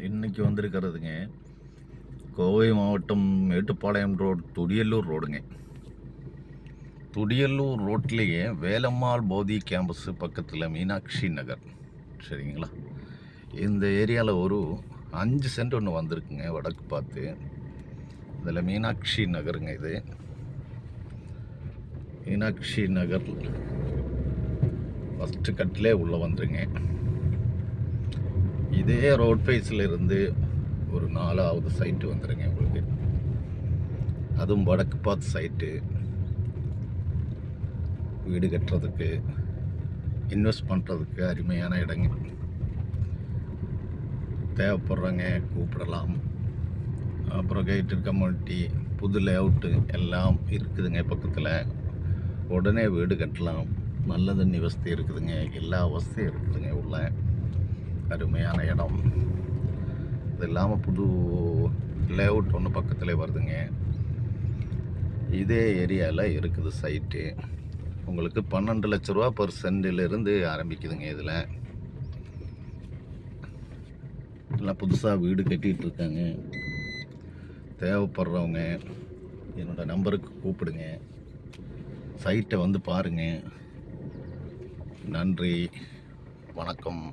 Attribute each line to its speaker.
Speaker 1: இன்றைக்கி வந்திருக்கிறதுங்க கோவை மாவட்டம் மேட்டுப்பாளையம் ரோடு துடியலூர் ரோடுங்க. துடியலூர் ரோட்லேயே வேலம்மாள் போதி கேம்பஸ் பக்கத்தில் மீனாட்சி நகர். சரிங்களா? இந்த ஏரியாவில் ஒரு 5 சென்ட் ஒன்று வந்திருக்குங்க வடக்கு பார்த்து. இதில் மீனாட்சி நகருங்க. இது மீனாட்சி நகர் ஃபஸ்ட்டு கட்டிலே உள்ளே வந்துருங்க. இதே ரோட் ஃபேஸில் இருந்து ஒரு 4வது சைட்டு வந்துடுங்க உங்களுக்கு. அதுவும் வடக்கு பார்த்து சைட்டு. வீடு கட்டுறதுக்கு, இன்வெஸ்ட் பண்ணுறதுக்கு அருமையான இடங்க. தேவைப்படுறவங்க கூப்பிடலாம். அப்புறம் கேட்டட் கம்யூனிட்டி, புது லேஅவுட்டு எல்லாம் இருக்குதுங்க பக்கத்தில். உடனே வீடு கட்டலாம். நல்ல தண்ணி வசதி இருக்குதுங்க. எல்லா வசதியும் இருக்குதுங்க உள்ள. அருமையான இடம். இது இல்லாமல் புது லேஅவுட் ஒன்று பக்கத்தில் வருதுங்க. இதே ஏரியாவில் இருக்குது சைட்டு. உங்களுக்கு 12 லட்ச ரூபா பர் சென்டிலிருந்து ஆரம்பிக்குதுங்க. இதில் எல்லாம் புதுசாக வீடு கட்டிகிட்டு இருக்காங்க. தேவைப்படுறவங்க என்னோடய நம்பருக்கு கூப்பிடுங்க. சைட்டை வந்து பாருங்கள். நன்றி, வணக்கம்.